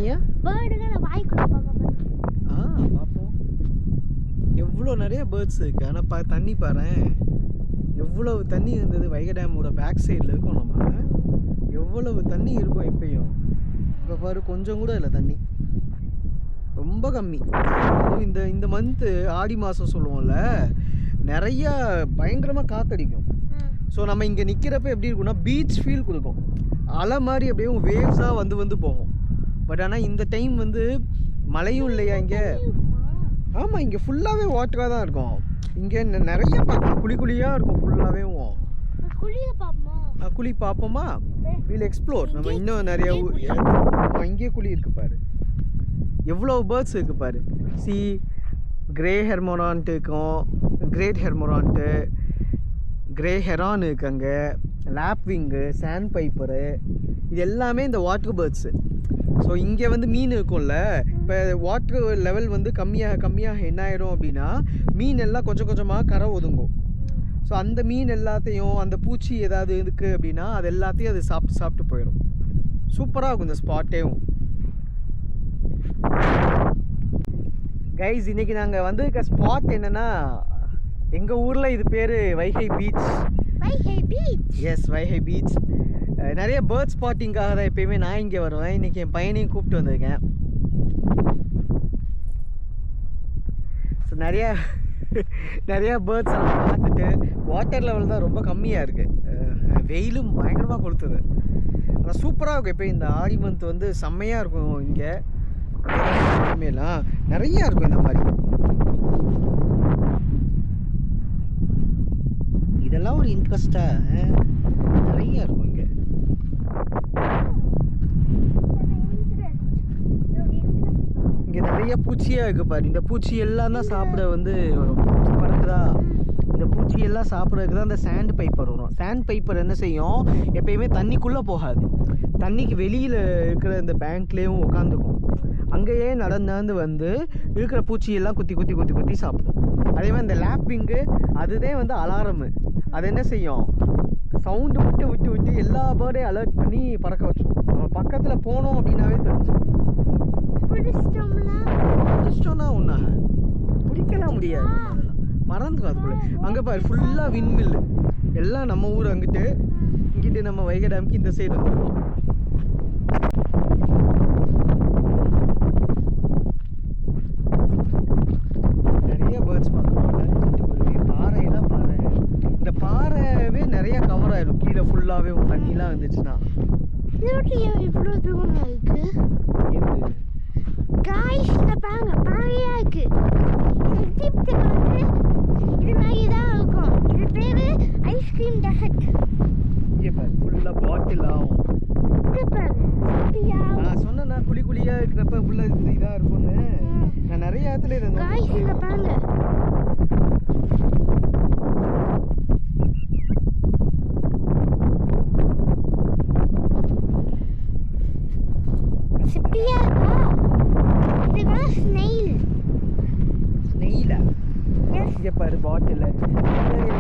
தண்ணியா? பேர்டுங்க வாய்க்குள்ள பார்க்க. பார்ப்போம். எவ்வளோ நிறைய பேர்ட்ஸ் இருக்குது. ஆனால் தண்ணி பாறேன், எவ்வளவு தண்ணி இருந்தது. வைகை டேமோட பேக் சைடில் இருக்கும். நம்ம எவ்வளவு தண்ணி இருக்கும் எப்பயும். இப்போ பாரு, கொஞ்சம் கூட இல்லை தண்ணி, ரொம்ப கம்மி. இந்த மந்த்து ஆடி மாதம் சொல்லுவோம்ல, நிறையா பயங்கரமாக காற்றடிக்கும். ஸோ நம்ம இங்கே நிற்கிறப்ப எப்படி இருக்கும்னா பீச் ஃபீல் கொடுக்கும். அலை மாதிரி அப்படியே வேவ்ஸாக வந்து போகும். பட் ஆனால் இந்த டைம் வந்து மழையும் இல்லையா இங்கே. ஆமாம், இங்கே ஃபுல்லாகவே வாட்டராக தான் இருக்கும். இங்கே நிறைய குழியாக இருக்கும் ஃபுல்லாகவே. குழி பார்ப்போமா? We'll explore. நம்ம இன்னும் நிறைய இங்கேயே குழி இருக்குது பாரு, எவ்வளோ பேர்ட்ஸ் இருக்குது பாரு. கிரே ஹெர்மோரான்ட்டு இருக்கும், கிரேட் ஹெர்மோரான்ட்டு, கிரே ஹெரான் இருக்குது அங்கே, லாப்விங்கு, சாண்ட் பைப்பரு, இது எல்லாமே இந்த வாட்டர் பேர்ட்ஸு. ஸோ இங்கே வந்து மீன் இருக்கும்ல, இப்போ வாட்டர் லெவல் வந்து கம்மியாக என்ன ஆயிடும் அப்படின்னா மீன் எல்லாம் கொஞ்சமாக கரை ஒதுங்கும். ஸோ அந்த மீன் எல்லாத்தையும், அந்த பூச்சி ஏதாவது இருக்குது அப்படின்னா அது எல்லாத்தையும் அது சாப்பிட்டு போயிடும். சூப்பராக இருக்கும் இந்த ஸ்பாட்டேவும். கைஸ், இன்றைக்கி நாங்கள் வந்திருக்க ஸ்பாட் என்னென்னா, எங்கள் ஊரில் இது பேர் Vaigai beach. Yes, Vaigai beach. நிறைய பேர்ட் ஸ்பாட்டிங்காக தான் எப்பயுமே நான் இங்கே வருவேன். இன்றைக்கி என் பையனையும் கூப்பிட்டு வந்திருக்கேன். ஸோ நிறையா பேர்ட்ஸ் எல்லாம் பார்த்துட்டு, வாட்டர் லெவல் தான் ரொம்ப கம்மியாக இருக்குது. வெயிலும் பயங்கரமாக கொளுத்துது. ஆனால் சூப்பராக இருக்கும். இப்போ இந்த ஆடி மந்த் வந்து செம்மையாக இருக்கும். இங்கே எல்லாம் நிறையா இருக்கும் இந்த மாதிரி. இதெல்லாம் ஒரு இன்ட்ரெஸ்டாக நிறையா இருக்கும் இங்கே. இங்கே நிறைய பூச்சியாக இருக்குது பாரு. இந்த பூச்சி எல்லாம் தான் சாப்பிட வந்து பறக்குதா. இந்த பூச்சி எல்லாம் சாப்பிட்றதுக்கு தான் இந்த சாண்ட் பைப்பர் வரும். சாண்ட் பைப்பர் என்ன செய்யும், எப்பயுமே தண்ணிக்குள்ளே போகாது, தண்ணிக்கு வெளியில் இருக்கிற இந்த பேங்க்லேயும் உட்காந்துக்கும். அங்கேயே நடந்து வந்து இருக்கிற பூச்சியெல்லாம் குத்தி சாப்பிடும். அதே மாதிரி இந்த லாப்பிங்கு, அதுதான் வந்து அலாரமு. அது என்ன செய்யும், சவுண்டு விட்டு எல்லா பேர்டையும் அலர்ட் பண்ணி பறக்க வச்சோம். நம்ம பக்கத்தில் போனோம் அப்படின்னாவே தெரிஞ்சிடும். பிடிச்சிட்டோம்னா ஒன்றா பிடிக்கலாம் முடியாது, மறந்துடும் அதுக்குள்ளே. அங்கே பாரு, ஃபுல்லாக விண்மில்லு. எல்லாம் நம்ம ஊர் இங்கிட்டு நம்ம வைகை டேமுக்கு இந்த சைடு வந்துருக்கோம். நிறைய பேர்ட்ஸ் பார்க்கலாம். பாறையெல்லாம் பாரு, இந்த பாறைவே நிறைய கவர் ஆயிடும் கீழே ஃபுல்லாகவே தண்ணிலாம் வந்துச்சுன்னா. இவ்வளோ தூரம் இருக்கு காய்ஸ், பாருங்க, பாறையா இருக்கு. இது மாதிரி தான் இருக்கும். இது பேரு ஐஸ்கிரீம் டெசர்ட். இங்கே பாரு, ஃபுல்லாக பாட்டில் ஆகும். நான் சொன்னேன்னா குழியாக இருக்கிறப்ப ஃபுல்லாக இதாக இருக்கும்னு. நான் நிறைய இடத்துல இருந்தேன். காய்ஸ், இங்க பாருங்க, சிப்பியா இருக்கா. இதுதான் ஸ்னெயிலா? இங்கே பாரு, பாட்டில்.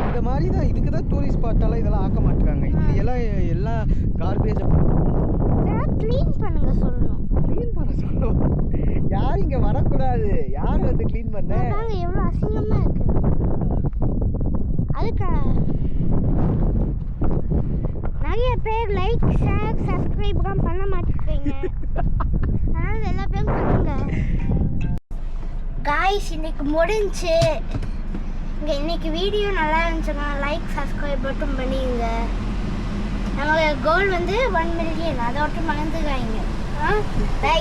இந்த மாதிரி தான், இதுக்கு தான் டூரிஸ்ட் ஸ்பாட்டெல்லாம் இதெல்லாம் ஆக்க மாட்டாங்க. இதுலாம் எல்லாம் கார்பேஜை க்ளீன் பண்ணுங்க சொல்லணும். க்ளீன் பண்ண சொல்லணும். யார் இங்கே வரக்கூடாது, யார் வந்து க்ளீன் பண்ண. எவ்வளோ அசிங்கமாக இருக்கு. அதுக்கு நிறைய பேர் லைக், ஷேர், சப்ஸ்கிரைப்லாம் பண்ண மாட்டேங்கிறீங்க. அதனால் எல்லா பேரும் பண்ணுங்க. காய்ஸ், இன்னைக்கு முடிஞ்சு. இன்னைக்கு வீடியோ நல்லா இருந்துச்சுன்னா லைக், சப்ஸ்கிரைப் மட்டும் பண்ணிடுங்க. நமக்கு கோல் வந்து 1 மில்லியன், அதோட மறந்துக்காங்க. பை.